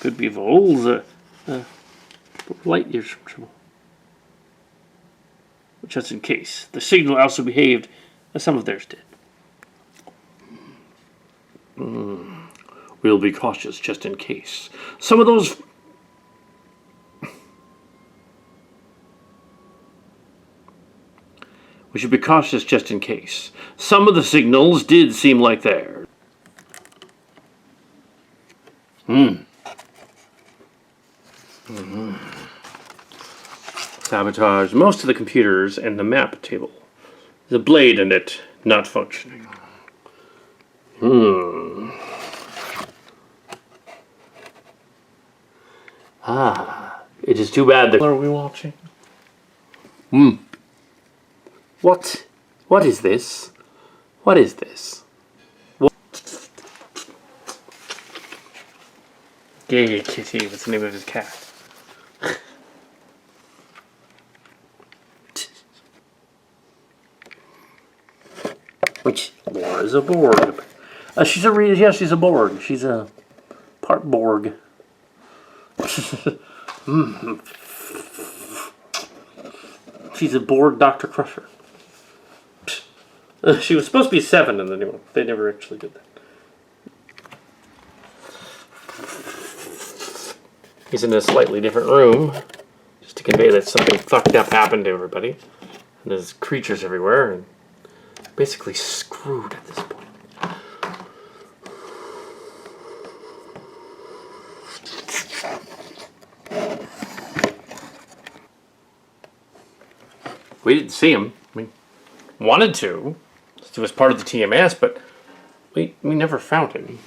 Could be volts, light years from trouble. Just in case. The signal also behaved as some of theirs did. We'll be cautious just in case. Some of those... We should be cautious just in case. Some of the signals did seem like theirs. Sabotage most of the computers and the map table. There's a blade in it, not functioning. It is too bad that... What are we watching? What? What is this? What is this? What? Gay Kitty, what's the name of his cat? Which Laura is a Borg. She's a Borg. She's a part Borg. She's a Borg Dr. Crusher. She was supposed to be 7 in the new one. They never actually did that. He's in a slightly different room, just to convey that something fucked up happened to everybody. And there's creatures everywhere, and basically screwed at this point. We didn't see him. We wanted to. He was part of the TMS, but we never found him.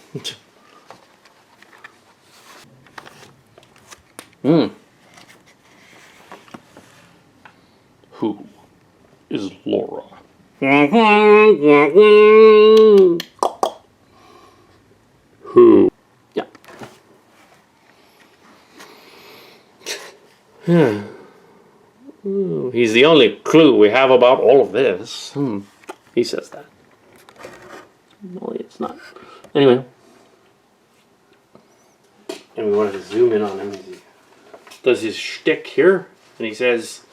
Who is Laura? Who? Yeah. He's the only clue we have about all of this. He says that. No, it's not. Anyway. And we wanted to zoom in on him. He does his shtick here, and he says...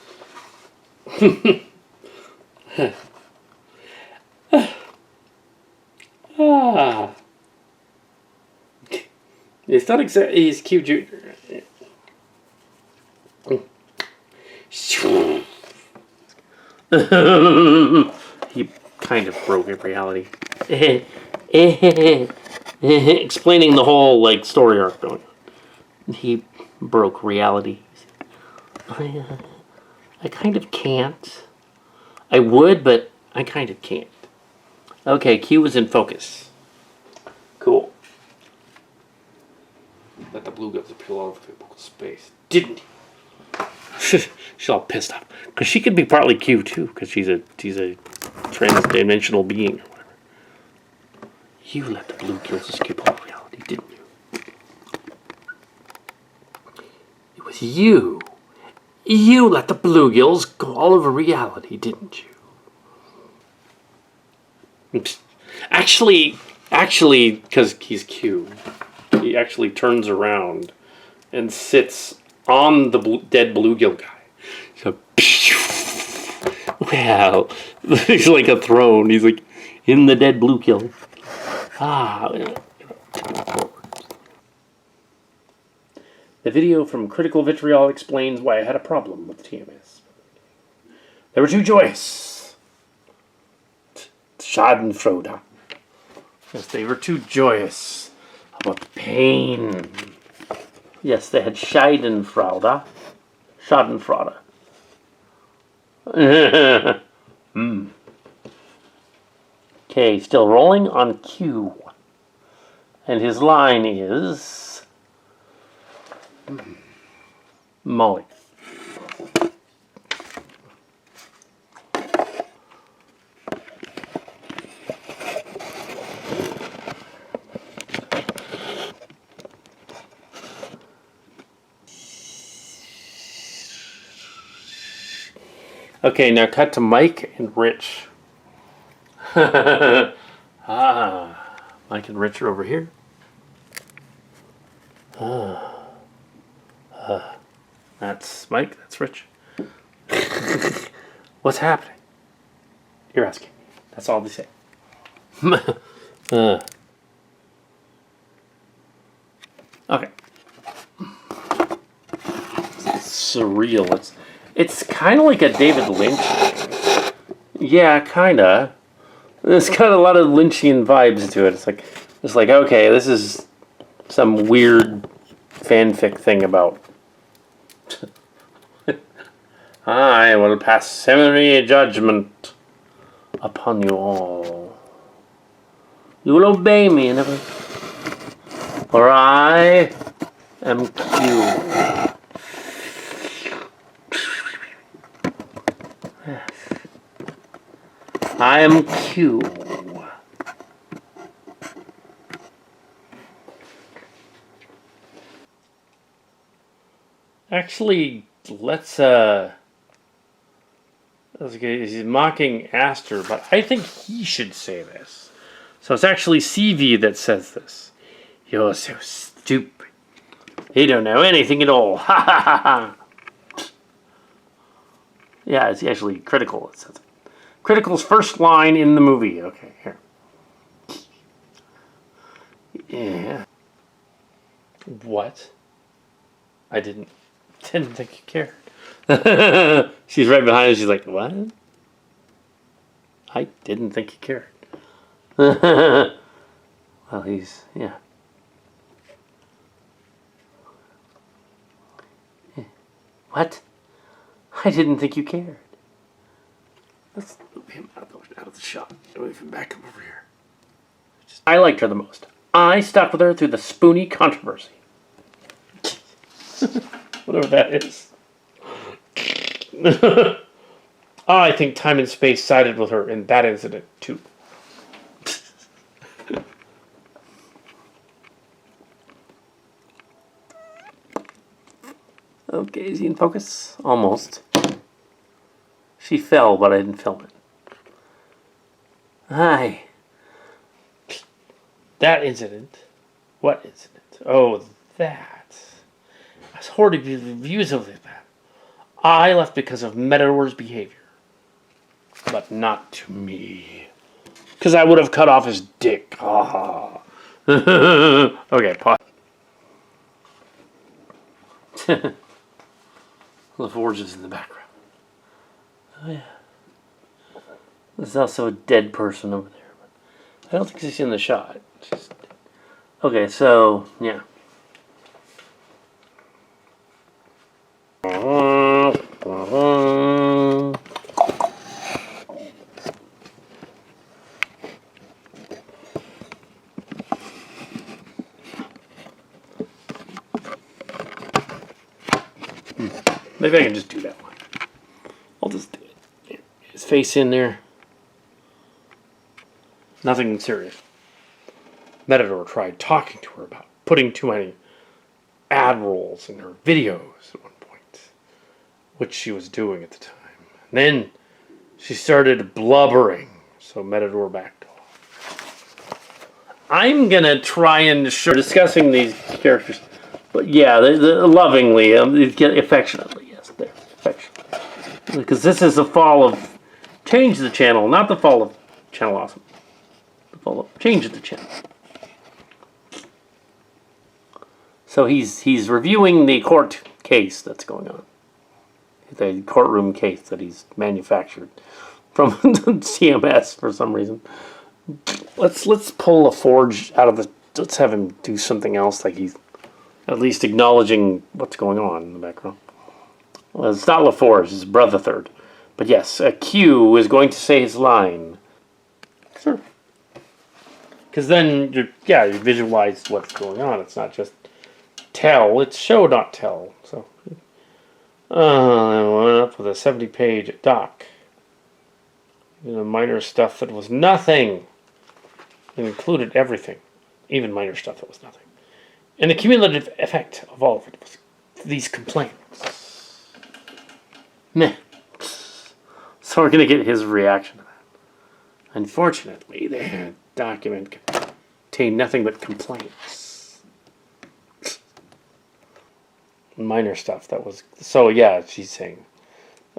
It's not exactly... He's cute junior. He kind of broke it, reality. Explaining the whole, like, story arc going on. He broke reality. I kind of can't. I would, but I kind of can't. Okay, Q was in focus. Cool. Let the bluegills appeal all over the space. Didn't he? She's all pissed off. Because she could be partly Q, too. Because she's a trans-dimensional being or whatever. You let the bluegills escape all reality, didn't you? It was you. You let the bluegills go all over reality, didn't you? Actually, because he's Q, he actually turns around and sits on the dead bluegill guy. So, wow, he's like a throne. He's like in the dead bluegill. The video from Critical Vitriol explains why I had a problem with TMS. They were too joyous. Schadenfreude. Yes, they were too joyous about the pain. Yes, they had Schadenfreude. Schadenfreude. Okay, still rolling on Q. And his line is... Molly. Okay, now cut to Mike and Rich. Mike and Rich are over here. That's Mike. That's Rich. What's happening? You're asking. That's all they say. Okay. It's surreal. It's kind of like a David Lynch thing. Yeah, kind of. There's got a lot of Lynchian vibes to it. It's like okay, this is some weird fanfic thing about. I will pass summary judgment upon you all. You will obey me, never. For I am Q. I am Q. Actually, let's he's mocking Aster, but I think he should say this. So it's actually CV that says this. You're so stupid. You don't know anything at all. Ha ha ha ha. Yeah, it's actually Critical. It says it. Critical's first line in the movie. Okay, here. Yeah. What? I didn't think you cared. She's right behind him. She's like, what? I didn't think you cared. Well, yeah. What? I didn't think you cared. Let's move him out of the shot. Move him back over here. I liked her the most. I stuck with her through the Spoonie controversy. Whatever that is. I think time and space sided with her in that incident, too. Okay, is he in focus? Almost. She fell, but I didn't film it. Hi. That incident. What incident? Oh, that. I was horrid reviews of that. I left because of Meadow's behavior. But not to me. Because I would have cut off his dick. Ah. Okay, pause. LaForge is in the background. Oh, yeah. There's also a dead person over there. But I don't think she's in the shot. Okay, so, yeah. Maybe I can just do that one. I'll just do it. His face in there. Nothing serious. Matador tried talking to her about putting too many ad rolls in her videos at one point, which she was doing at the time. And then she started blubbering, so Matador backed off. I'm gonna try and discussing these characters, but yeah, lovingly, affectionately, yes, there, affectionately, because this is the fall of Change the Channel, not the fall of Channel Awesome. The fall of Change the Channel. So he's reviewing the court case that's going on. The courtroom case that he's manufactured from CMS for some reason. Let's pull LaForge out of the. Let's have him do something else, like he's at least acknowledging what's going on in the background. Well, it's not LaForge, it's Brother Third. But yes, Q is going to say his line. Sure. Because then you visualize what's going on. It's not just tell, it's show, not tell. So, I went up with a 70-page doc. Minor stuff that was nothing. It included everything, even minor stuff that was nothing. And the cumulative effect of all of it was these complaints. Meh. So we're going to get his reaction to that. Unfortunately, the document contained nothing but complaints. minor stuff. That was so. Yeah, she's saying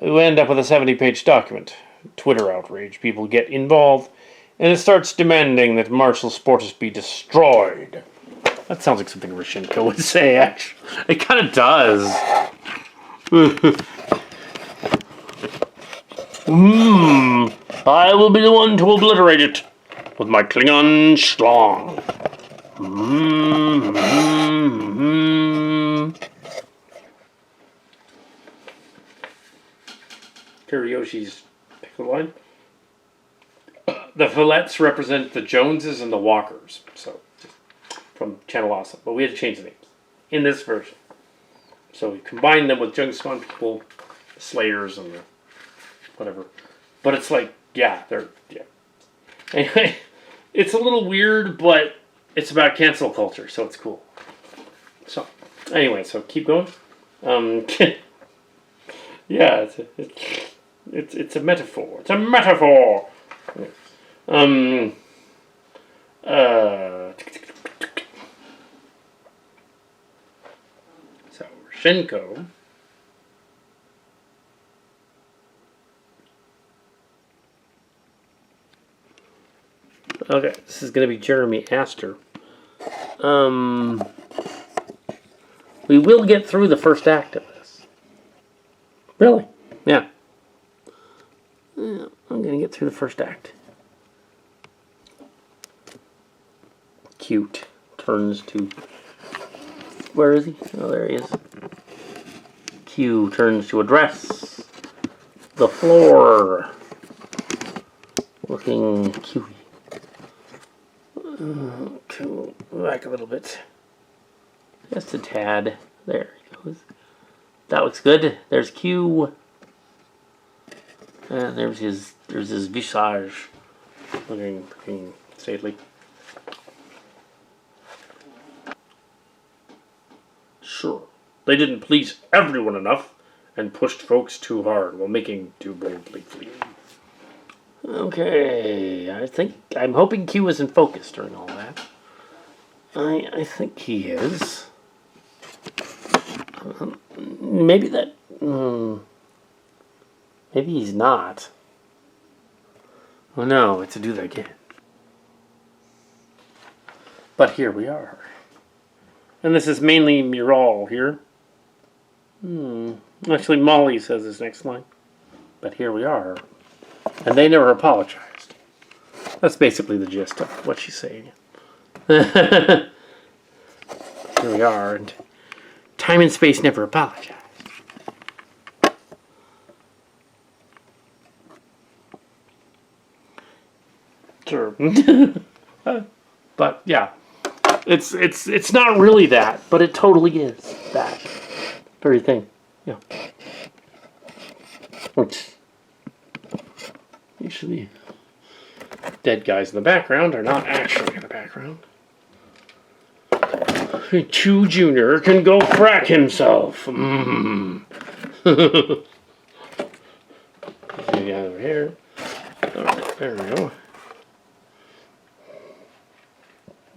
we end up with a 70-page document. Twitter outrage. People get involved, and it starts demanding that martial sports be destroyed. That sounds like something Rishenko would say. Actually, it kind of does. I will be the one to obliterate it with my Klingon schlong. Kiriyoshi's pick the line. The fillets represent the Joneses and the Walkers. So, from Channel Awesome. But we had to change the names in this version. So we combined them with Jungspon people, the Slayers, and the whatever. But it's like, yeah. Anyway, it's a little weird, but it's about cancel culture, so it's cool. So, anyway, so keep going. Yeah, it's a metaphor. It's a metaphor. So Shinko. Okay, this is going to be Jeremy Astor. We will get through the first act of this. Really? Yeah. I'm going to get through the first act. Cute. Turns to... Where is he? Oh, there he is. Q turns to address the floor. Looking cute. Okay, back a little bit. Just a tad. There he goes. That looks good. There's Q. And there's his visage. Looking stately. Sure. They didn't please everyone enough and pushed folks too hard while making too boldly flee. Okay, I'm hoping Q isn't focused during all that. I think he is. Maybe that... maybe he's not. Oh no, it's a do that again. But here we are. And this is mainly Mural here. Actually, Molly says this next line. But here we are. And they never apologized. That's basically the gist of what she's saying. Here we are, and time and space never apologized. Sure. But yeah. It's not really that, but it totally is that very thing. Yeah. Which usually dead guys in the background are not actually in the background. Chew Jr. can go frack himself. Get over here. Alright, there we go.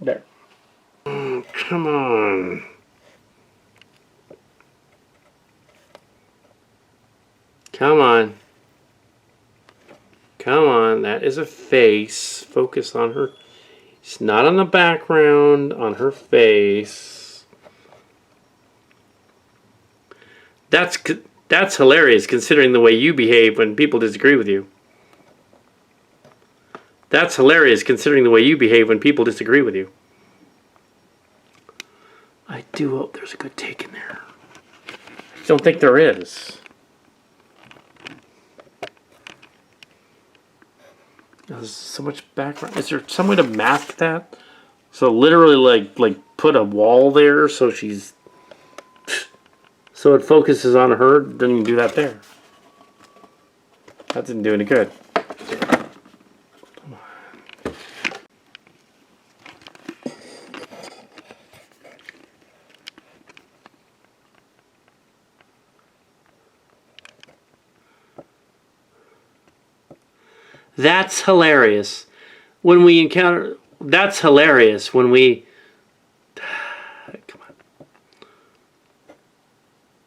There. Come on. Come on. Come on. That is a face. Focus on her. It's not on the background, on her face. That's hilarious considering the way you behave when people disagree with you. That's hilarious considering the way you behave when people disagree with you. I do hope there's a good take in there. I don't think there is. There's so much background. Is there some way to mask that? So literally like put a wall there so she's... So it focuses on her. Then you can do that there. That didn't do any good. Come on. That's hilarious. When we encounter... That's hilarious when we... Come on.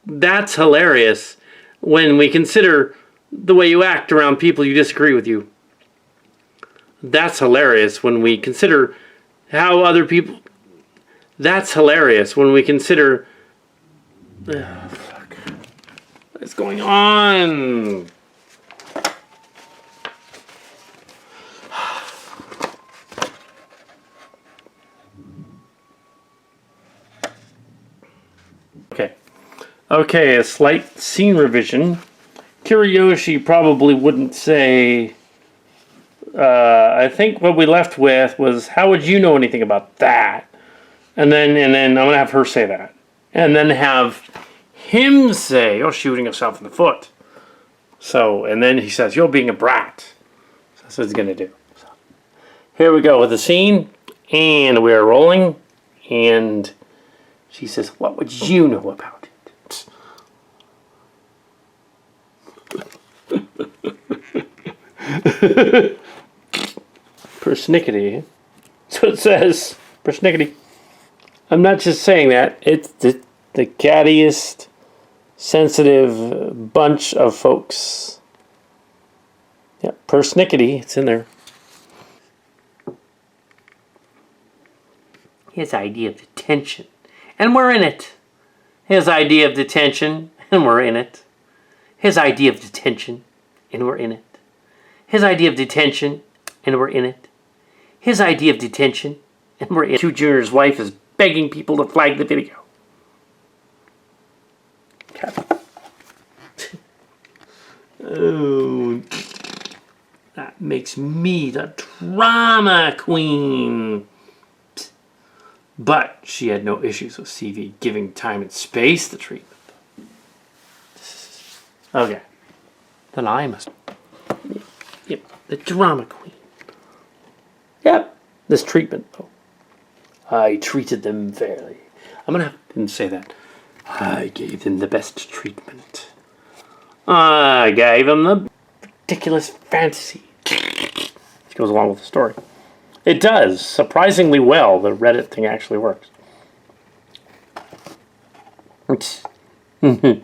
That's hilarious when we consider the way you act around people you disagree with you. That's hilarious when we consider how other people... That's hilarious when we consider... Oh, fuck. What is going on? Okay, a slight scene revision. Kiriyoshi probably wouldn't say... I think what we left with was, how would you know anything about that? And then I'm going to have her say that. And then have him say, oh, shooting himself in the foot. So, and then he says, you're being a brat. So that's what he's going to do. So, here we go with the scene. And we're rolling. And she says, what would you know about it? Persnickety. So it says, persnickety. I'm not just saying that. It's the cattiest, sensitive bunch of folks. Yeah, persnickety. It's in there. His idea of detention. And we're in it. His idea of detention. And we're in it. His idea of detention. And we're in it. His idea of detention. And we're in it. His idea of detention. And we're in it. Q Jr.'s wife is begging people to flag the video. Oh, that makes me the drama queen. But she had no issues with CV giving time and space the treatment. Okay. Then I must... Yep, the drama queen. Yep, this treatment, though. I treated them fairly. I'm going to have to say that. I gave them the best treatment. I gave them the ridiculous fantasy. Which goes along with the story. It does. Surprisingly well, the Reddit thing actually works. Gotta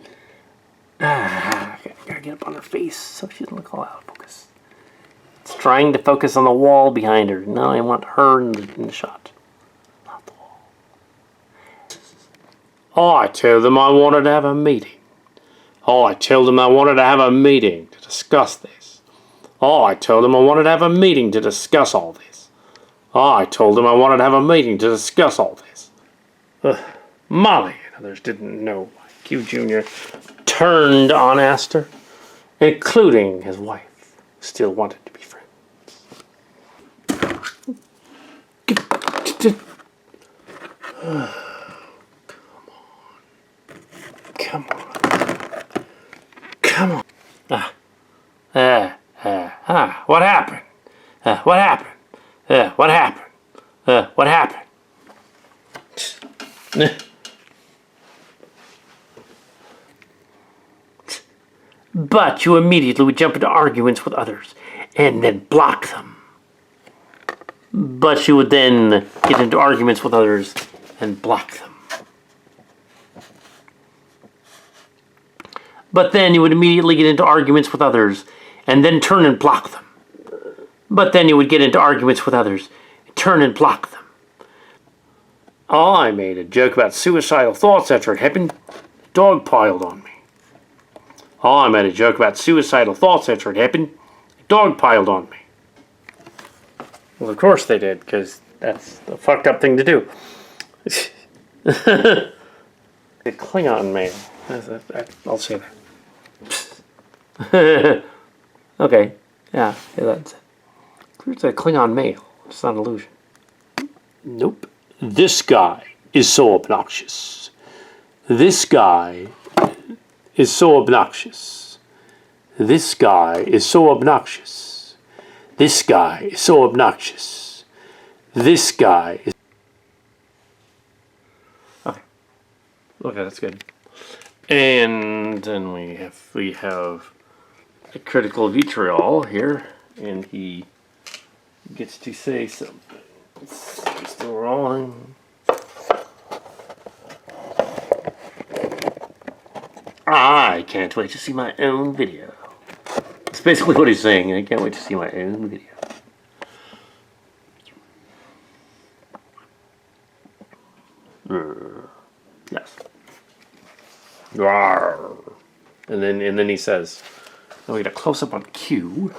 get up on her face so she doesn't look all out of focus. It's trying to focus on the wall behind her. Now I want her in the shot. Not the wall. I told them I wanted to have a meeting. I told them I wanted to have a meeting to discuss this. I told them I wanted to have a meeting to discuss all this. I told them I wanted to have a meeting to discuss all this. Molly and others didn't know why Q Jr. turned on Astor, including his wife, who still wanted to be friends. Come on. Come on. What happened? What happened? What happened? What happened? But you immediately would jump into arguments with others and then block them. But you would then get into arguments with others and block them. But then you would immediately get into arguments with others and then turn and block them. But then you would get into arguments with others and turn and block them. I made a joke about suicidal thoughts after it happened. Dog piled on me. I made a joke about suicidal thoughts after it happened. Dog piled on me. Well, of course they did, because that's the fucked up thing to do. The Klingon man. I'll say that. Okay. Yeah, that's it. It's a Klingon male. It's not an illusion. Nope. This guy is so obnoxious. This guy is so obnoxious. This guy is so obnoxious. This guy is so obnoxious. This guy is... Okay. Okay, that's good. And then we have a critical vitriol here, and he gets to say something. It's still rolling. I can't wait to see my own video. That's basically what he's saying. I can't wait to see my own video. Yes. And then he says, oh, we get a close up on Q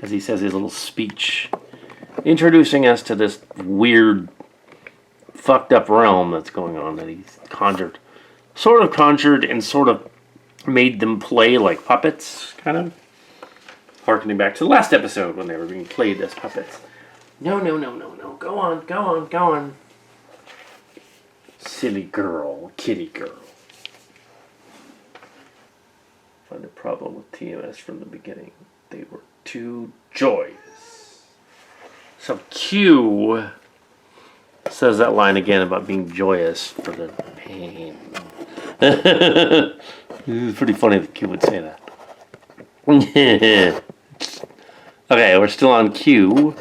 as he says his little speech, introducing us to this weird, fucked up realm that's going on that he's conjured, and sort of made them play like puppets, kind of harkening back to the last episode when they were being played as puppets. No. Go on. Silly girl, kitty girl. Find a problem with TMS from the beginning. They were too joyous. So Q says that line again about being joyous for the pain. It's pretty funny that Q would say that. Okay, we're still on Q.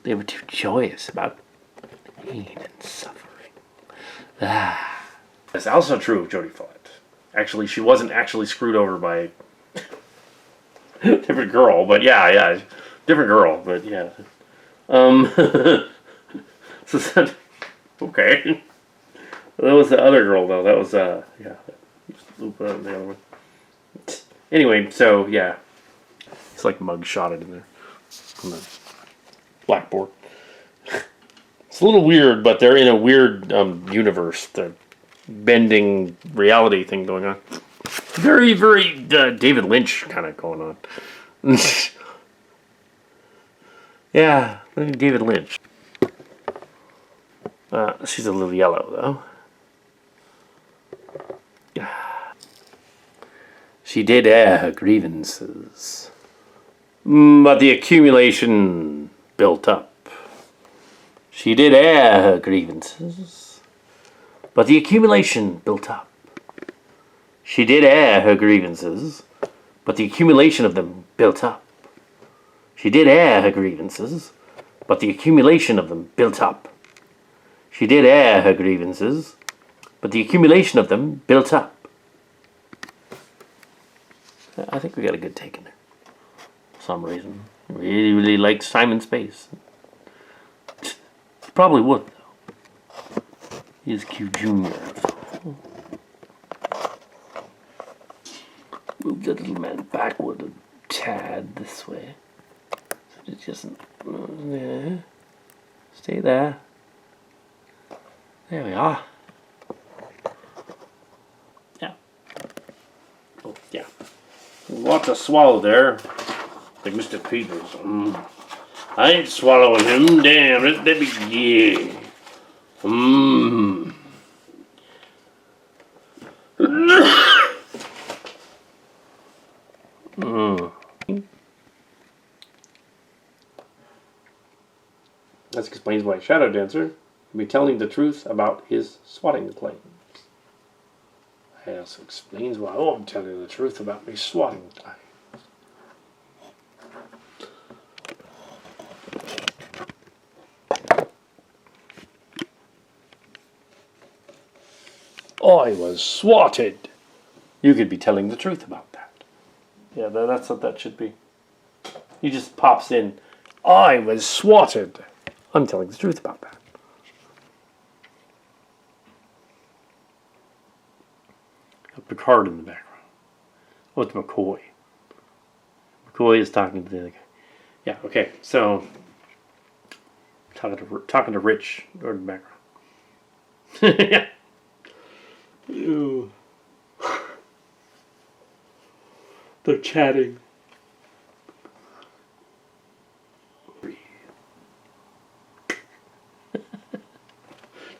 They were too joyous about pain and suffering. That's also true of Jodie Follett. Actually, she wasn't actually screwed over by a different girl, but yeah, different girl, but yeah. So that, okay. That was the other girl, though. That was, yeah. The other one. Anyway, so, yeah. It's like mug-shotted in there on the blackboard. It's a little weird, but they're in a weird universe. The bending reality thing going on. Very, very David Lynch kind of going on. Yeah, David Lynch. She's a little yellow, though. She did air her grievances, but the accumulation built up. She did air her grievances, but the accumulation built up. She did air her grievances, but the accumulation of them built up. She did air her grievances, but the accumulation of them built up. She did air her grievances, but the accumulation of them built up. I think we got a good take in there. For some reason. Really, really liked Simon Space. Probably would, though. He is Q Jr. Move the little man backward a tad this way. So it just yeah. Stay there. There we are. Yeah. Oh, yeah. A lot to swallow there. Like Mr. Peters. I ain't swallowing him. Damn, that'd be yeah. That explains why Shadow Dancer can be telling the truth about his swatting claims. That also explains why I'm telling the truth about my swatting claims. I was swatted. You could be telling the truth about that. Yeah, that's what that should be. He just pops in. I was swatted. I'm telling the truth about that. Picard in the background. Oh, it's McCoy. McCoy is talking to the other guy. Yeah, okay. So, talking to Rich in the background. Yeah. Ew. They're chatting.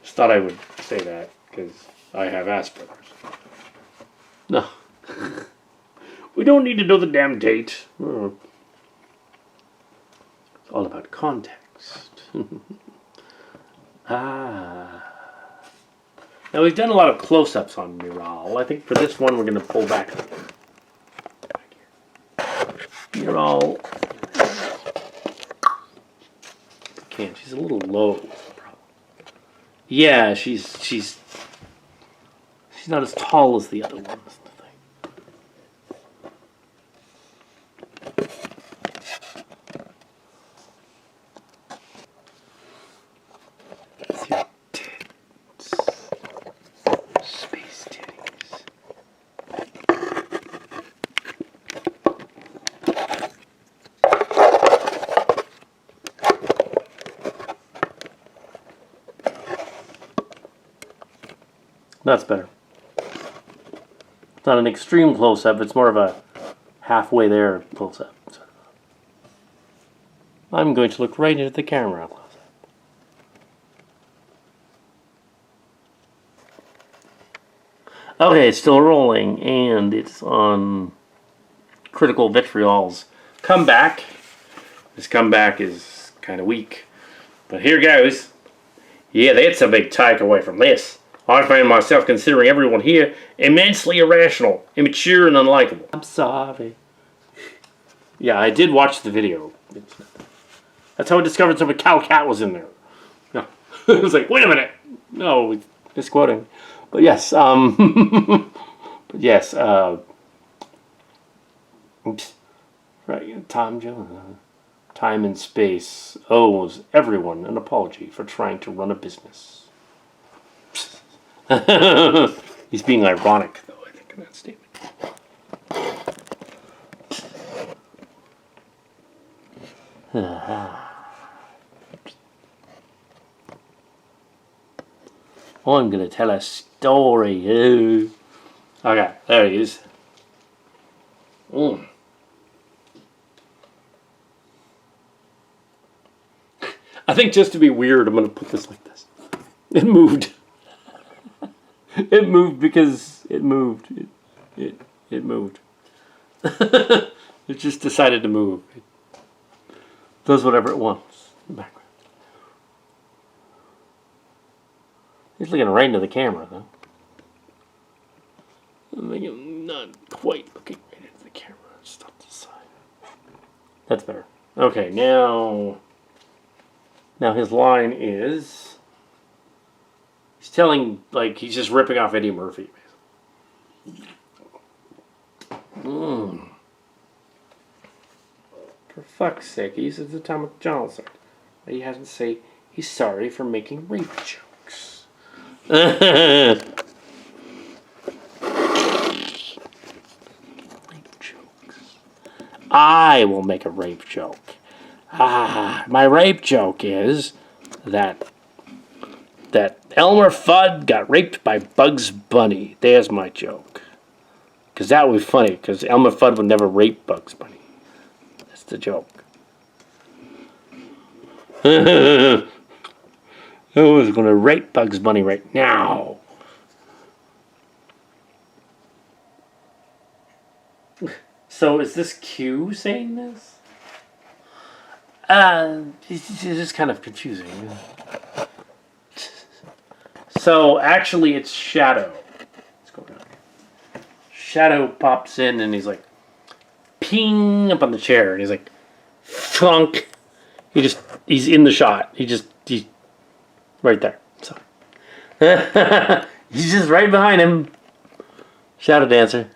Just thought I would say that because I have Asperger's. No. We don't need to know the damn date. Oh. It's all about context. Now we've done a lot of close-ups on Miral. I think for this one we're going to pull back. Miral. Can't. She's a little low. Yeah, she's She's not as tall as the other one. That's the thing. It's your tits. Space titties. That's better. It's not an extreme close-up, it's more of a halfway there close-up. I'm going to look right into the camera close-up. Okay, it's still rolling, and it's on Critical Vitriol's comeback. This comeback is kind of weak, but here goes. Yeah, that's a big takeaway from this. I find myself considering everyone here immensely irrational, immature, and unlikable. I'm sorry. Yeah, I did watch the video. That's how I discovered some cow cat was in there. No. It was like, wait a minute. No, misquoting. But yes, oops. Right, Tom Jones. Time and space owes everyone an apology for trying to run a business. He's being ironic, though, I think, in that statement. I'm going to tell a story. Okay, there he is. I think just to be weird, I'm going to put this like this. It moved. It moved because it moved. It moved. It just decided to move. It does whatever it wants in the background. He's looking right into the camera, though. I'm not quite looking right into the camera. Just off to the side. That's better. Okay, now his line is... He's telling, like, he's just ripping off Eddie Murphy. For fuck's sake, he uses Atomic Johnson. He has to say he's sorry for making rape jokes. Rape jokes. I will make a rape joke. My rape joke is that Elmer Fudd got raped by Bugs Bunny. There's my joke. Because that would be funny, because Elmer Fudd would never rape Bugs Bunny. That's the joke. I was going to rape Bugs Bunny right now. So is this Q saying this? It's just kind of confusing. So actually it's Shadow. Let's go down. Shadow pops in and he's like ping up on the chair and he's like thunk. He's in the shot. He's right there. So he's just right behind him. Shadow dancer.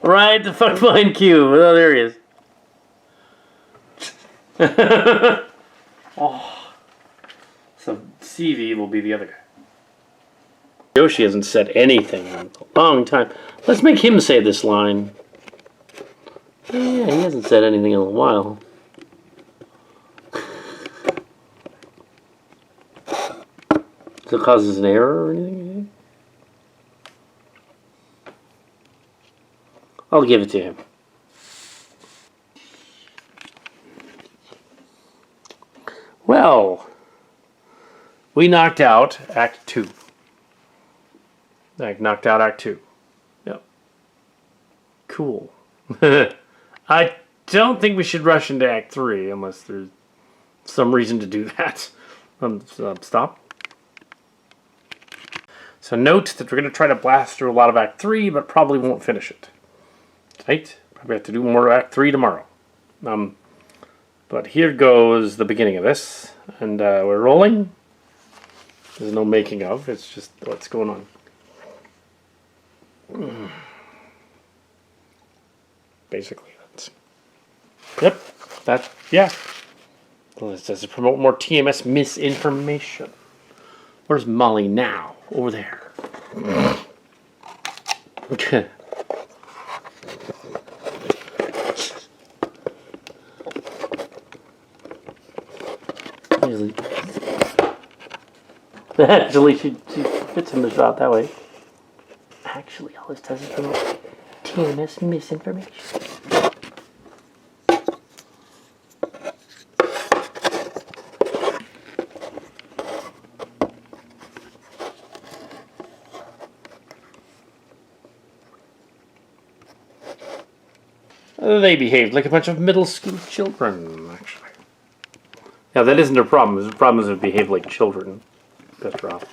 Right the fuck behind Q. Oh, there he is. Oh. So CV will be the other guy. Yoshi hasn't said anything in a long time. Let's make him say this line. Yeah, he hasn't said anything in a while. Does it cause an error or anything? I'll give it to him. Well, we knocked out Act 2. Knocked out Act 2. Yep. Cool. I don't think we should rush into Act 3 unless there's some reason to do that. Stop. So note that we're going to try to blast through a lot of Act 3, but probably won't finish it. Right? Probably have to do more Act 3 tomorrow. But here goes the beginning of this. And we're rolling. There's no making of. It's just what's going on. Basically, that's... Yep, yeah. Well, it says to promote more TMS misinformation. Where's Molly now? Over there. Okay. Actually, she fits in the shot that way. Actually, all this does is promote TMS misinformation. They behaved like a bunch of middle school children, actually. Yeah, that isn't their problem. The problem is they behave like children. Better off.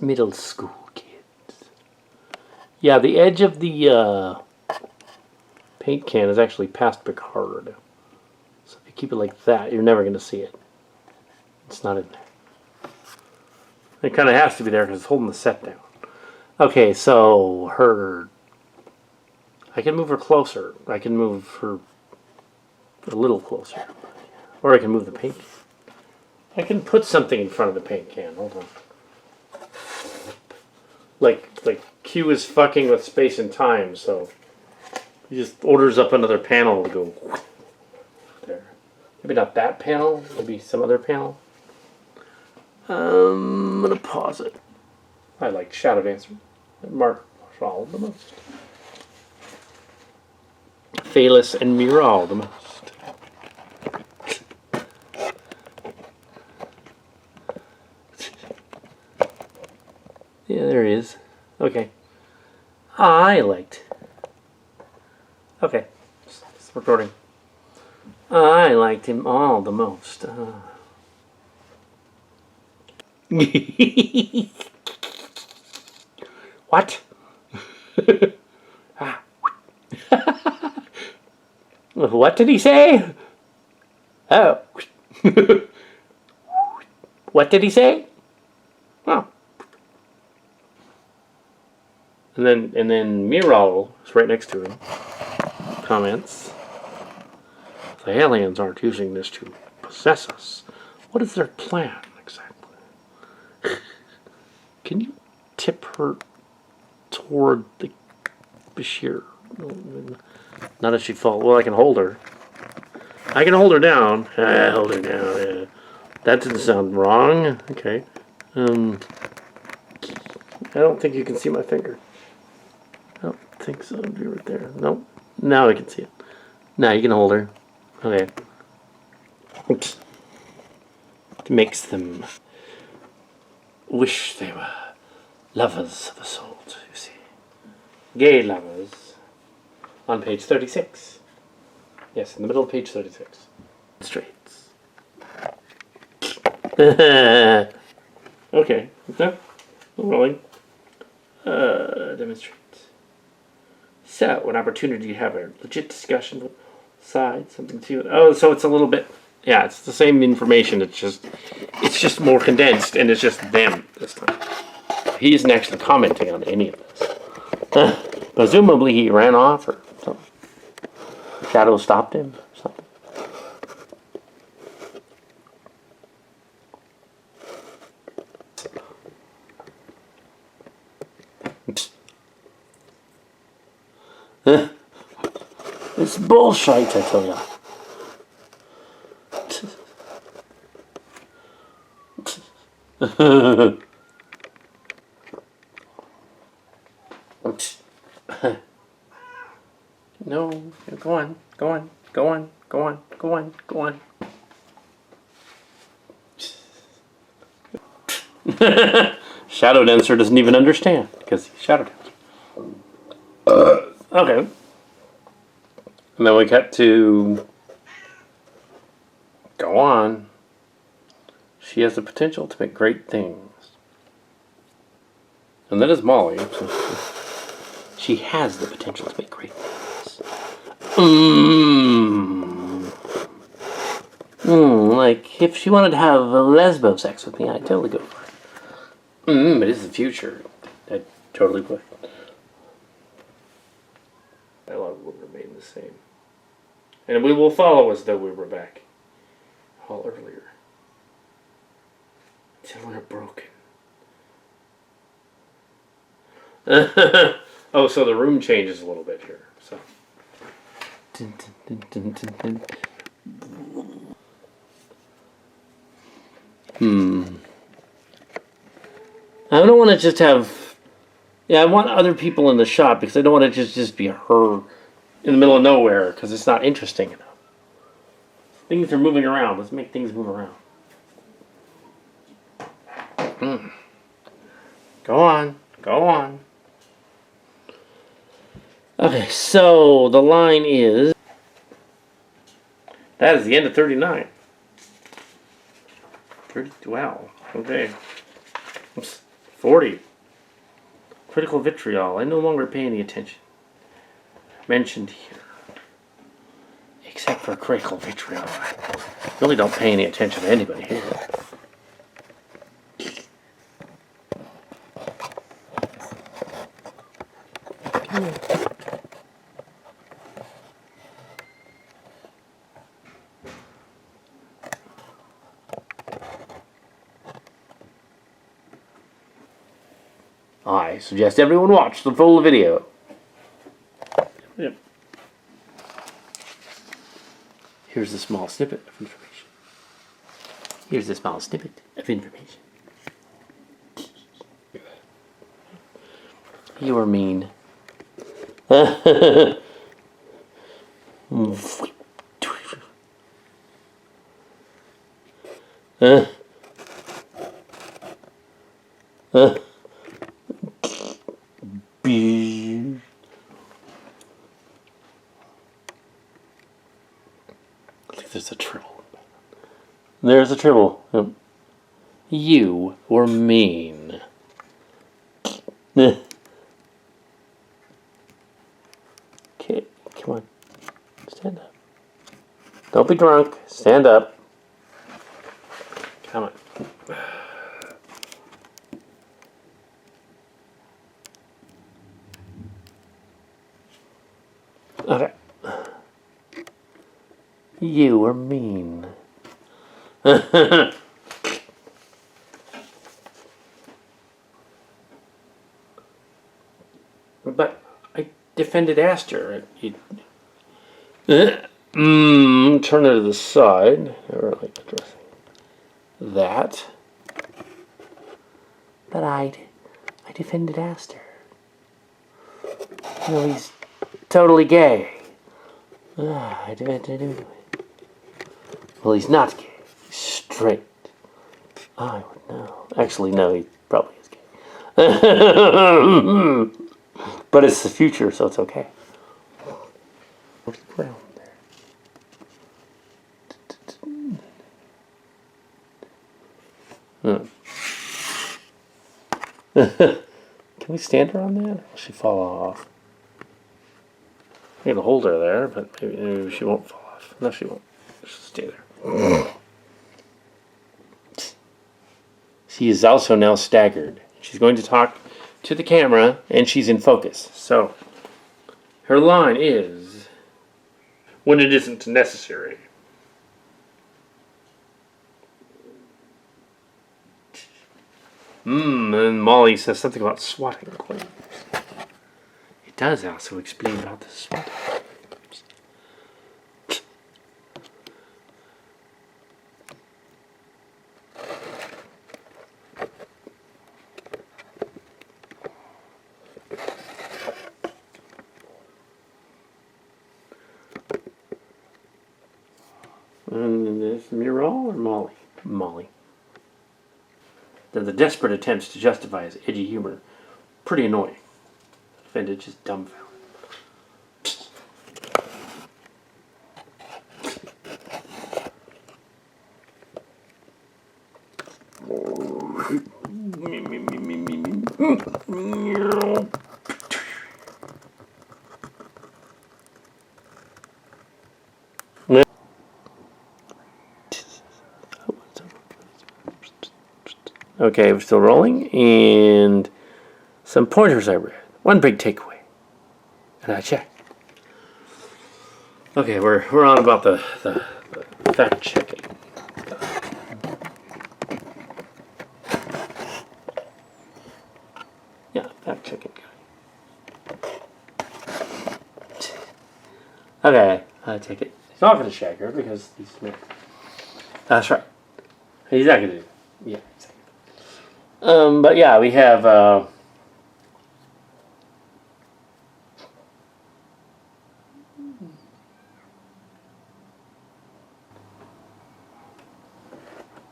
Middle school kids. Yeah, the edge of the paint can is actually past Picard. So if you keep it like that, you're never going to see it. It's not in there. It kind of has to be there because it's holding the set down. Okay, so her... I can move her closer. I can move her a little closer. Or I can move the paint can. I can put something in front of the paint can. Hold on. Like Q is fucking with space and time, so he just orders up another panel to go there. Maybe not that panel, maybe some other panel. I'm gonna pause it. I like Shadow Dancer and Marshall the most. Phalis and Miral the most. Yeah, there he is. Okay. I liked. Okay. It's recording. I liked him all the most. What? What did he say? Oh. What did he say? Oh. And then Miral is right next to him. Comments. The aliens aren't using this to possess us. What is their plan exactly? Can you tip her toward the Bashir? Not if she falls. Well, I can hold her. I can hold her down. I hold her down. Yeah. That didn't sound wrong. Okay. I don't think you can see my finger. I don't think so. It'd be right there. Nope. Now I can see it. Now you can hold her. Okay. It makes them wish they were lovers of assault, you see. Gay lovers. On page 36. Yes, in the middle of page 36. Straights. Okay. No. Rolling. Demonstrate. So, an opportunity to have a legit discussion with sides, something to... Oh, so it's a little bit... Yeah, it's the same information. It's just more condensed, and it's just them this time. He isn't actually commenting on any of this. Presumably he ran off or something. Shadow stopped him or something. It's bullshit, I tell ya. No, go on, go on, go on, go on, go on, go on. Shadow Dancer doesn't even understand because he's Shadow Dancer. Okay. And then we cut to... Go on. She has the potential to make great things. And that is Molly. So she has the potential to make great things. Like, if she wanted to have a lesbo sex with me, I'd totally go for it. But it's the future. I totally would. My love will remain the same. And we will follow as though we were back all earlier. Until we're broken. Oh, so the room changes a little bit here. So. I don't want to just have... Yeah, I want other people in the shot because I don't want to just be her in the middle of nowhere because it's not interesting enough. Things are moving around. Let's make things move around. Go on. Go on. Okay, so the line is... That is the end of 39. 30, wow. Okay. 40. Critical vitriol. I no longer pay any attention. Mentioned here. Except for critical vitriol. I really don't pay any attention to anybody here. I suggest everyone watch the full video. Yep. Here's a small snippet of information. Here's a small snippet of information. You are mean. There's a tribble. There's a tribble. You were mean. Okay, come on. Stand up. Don't be drunk. Stand up. Come on. Okay. You were mean. But I defended Aster. Turn it to the side. Never like addressing that. But I defended Aster. You know, he's totally gay. I do. Well, he's not gay. He's straight. I would know. Actually, no, he probably is gay. But it's the future, so it's okay. What's the ground there? Can we stand her on that? Or will she fall off? I'm going to hold her there, but maybe she won't fall off. No, she won't. She'll stay there. She is also now staggered. She's going to talk to the camera, and she's in focus. So, her line is, when it isn't necessary. And Molly says something about swatting claims. It does also explain about the swatting claims. And is Muriel or Molly? Molly. The desperate attempts to justify his edgy humor. Pretty annoying. Offended, just dumbfounded. Okay, we're still rolling. And some pointers I read. One big takeaway. And I checked. Okay, we're on about the fact checking. Yeah, fact checking guy. Okay, I take it. He's not going to check her because he's smart. That's right. He's not going to do it. Yeah, exactly. But yeah, we have.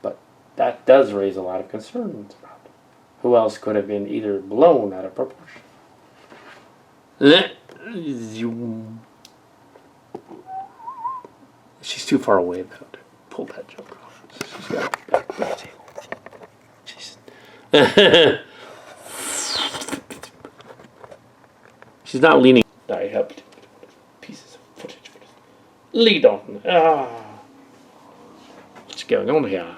But that does raise a lot of concerns about who else could have been either blown out of proportion. She's too far away though to pull that joke off. She's got to back to the table. She's not leaning. I helped. Pieces of footage. Lead on. What's going on here?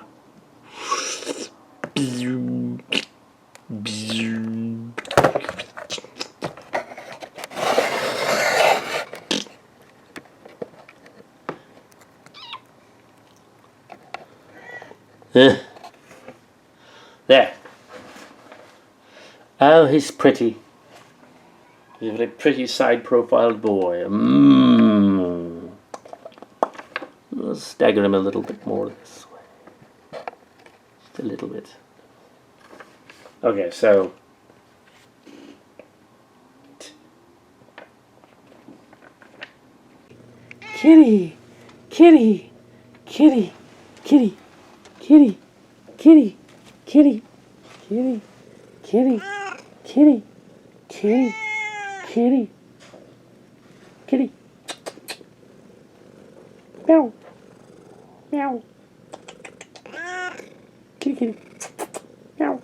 There. Oh, he's pretty. He's a very pretty side-profiled boy. We'll stagger him a little bit more this way. Just a little bit. Okay, so... Kitty! Kitty! Kitty! Kitty! Kitty! Kitty! Kitty! Kitty! Kitty! Kitty! Kitty! Kitty! Kitty! Meow! Meow! Kitty! Kitty! Meow!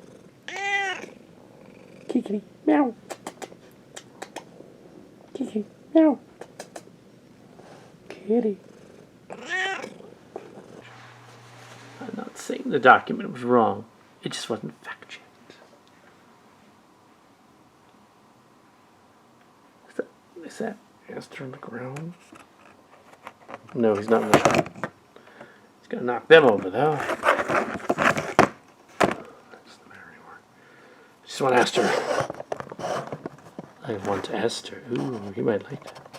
Kitty! Kitty! Meow! Kitty! Kitty! Meow! Kitty! I'm not saying the document was wrong. It just wasn't fact checked. Is that Aster on the ground? No, he's not in the shop. He's gonna knock them over though. That's the matter anymore. Just want Aster. I want Aster. Ooh, he might like that.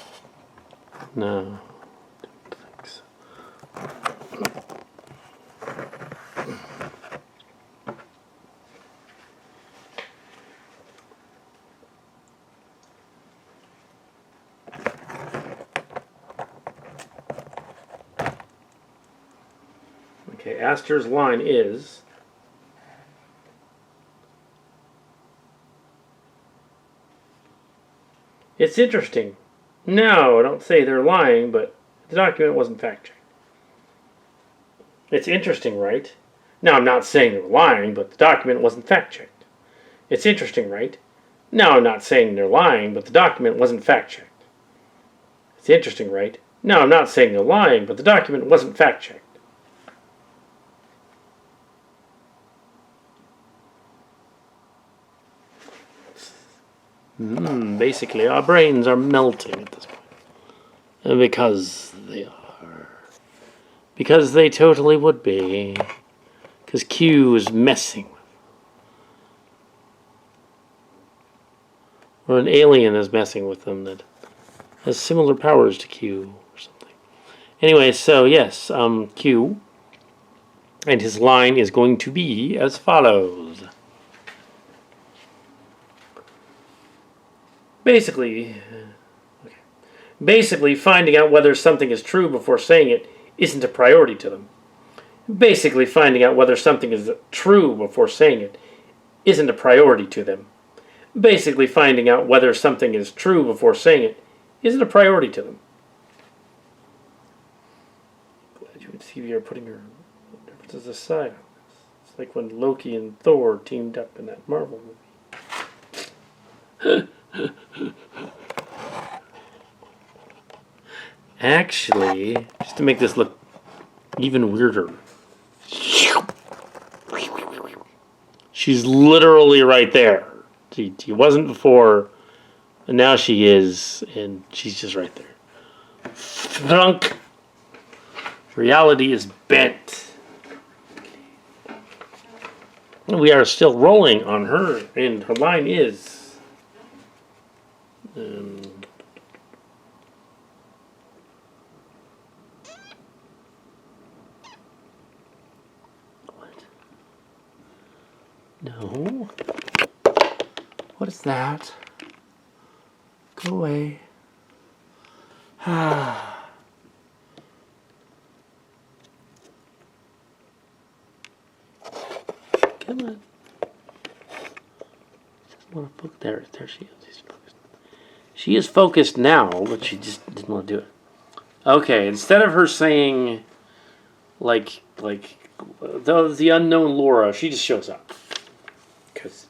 No. Don't think so. Okay, Aster's line is... It's interesting. No, don't say they're lying, but the document wasn't fact-checked. It's interesting, right? Now, I'm not saying they're lying, but the document wasn't fact-checked. It's interesting, right? Now, I'm not saying they're lying, but the document wasn't fact-checked. It's interesting, right? Now, I'm not saying they're lying, but the document wasn't fact-checked. Basically, our brains are melting at this point. Because they are. Because they totally would be. Because Q is messing with them. Or an alien is messing with them that has similar powers to Q or something. Anyway, so yes, Q. And his line is going to be as follows. Basically, finding out whether something is true before saying it isn't a priority to them. Basically, finding out whether something is true before saying it isn't a priority to them. Basically, finding out whether something is true before saying it isn't a priority to them. Glad you and Stevie are putting your differences aside. It's like when Loki and Thor teamed up in that Marvel movie. Actually, just to make this look even weirder, She's literally right there. She wasn't before, and now she is, and she's just right there. Drunk. Reality is bent. We are still rolling on her, and her line is... what? No. What is that? Go away. Ah. Come on. Want to there she is. She's focused. She is focused now, but she just didn't want to do it. Okay, instead of her saying like the unknown Laura, she just shows up. Cause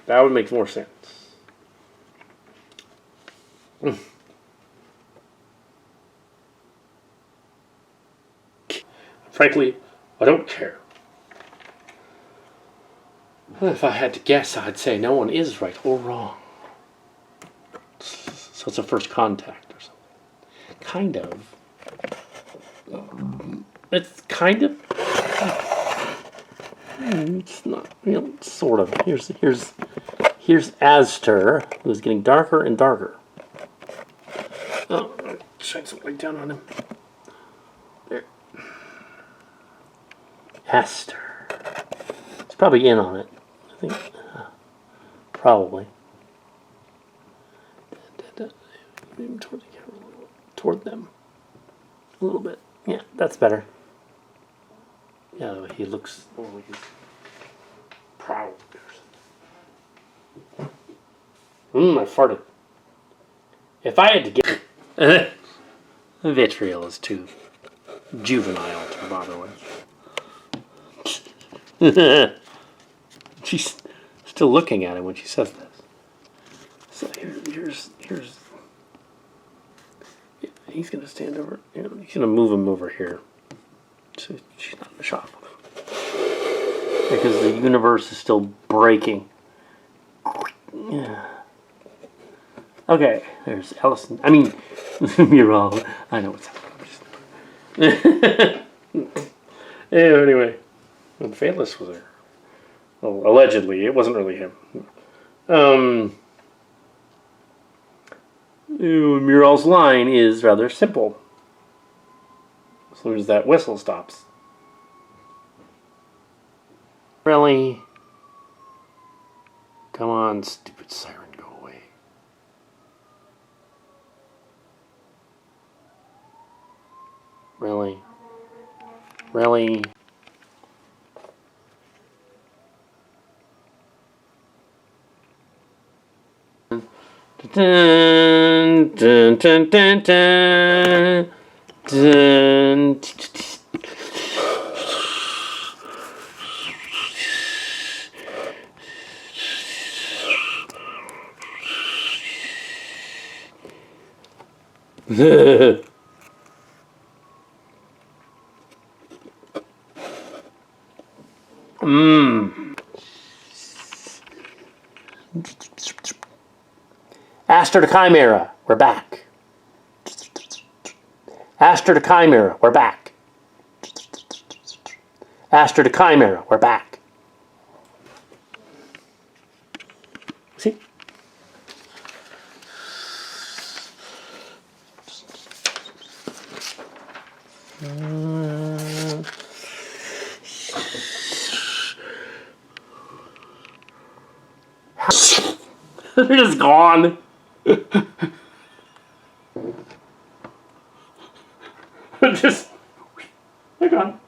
that would make more sense. Frankly, I don't care. If I had to guess, I'd say no one is right or wrong. So it's a first contact or something. Kind of. It's kind of. It's not real. Sort of. Here's Aster, who's getting darker and darker. Oh, shine some light down on him. There. Aster. It's probably in on it. I think. Probably. Toward them. A little bit. Yeah, that's better. Yeah, he looks like he's proud. I farted. If I had to get... Vitriol is too juvenile to bother with. She's still looking at him when she says this. So here's he's gonna stand over. He's gonna move him over here, so she's not in the shot with him because the universe is still breaking. Yeah. Okay, there's Ellison. I mean, Vitriol. I know what's happening. Anyway, when Phaelus was there. Well, allegedly, it wasn't really him. Muriel's line is rather simple. As soon as that whistle stops. Really? Come on, stupid siren, go away. Really? Really? Dun, dun, dun, dun, dun, dun. Aster to Chimera, we're back. Aster to Chimera, we're back. Aster to Chimera, we're back. See? They're just gone. Just, they're gone.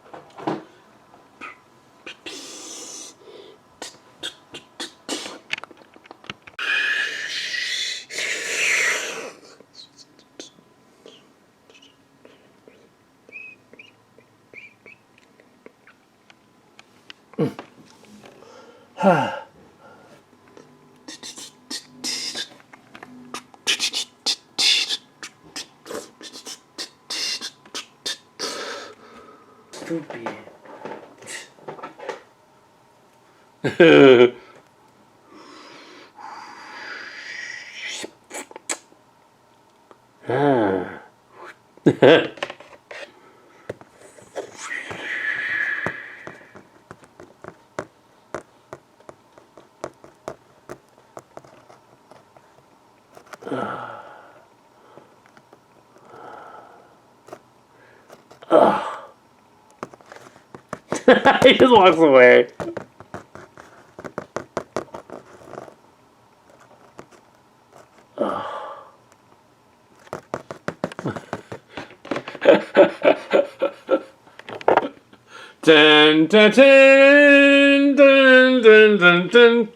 He just walks away. Dun, dun, dun, dun, dun, dun, dun.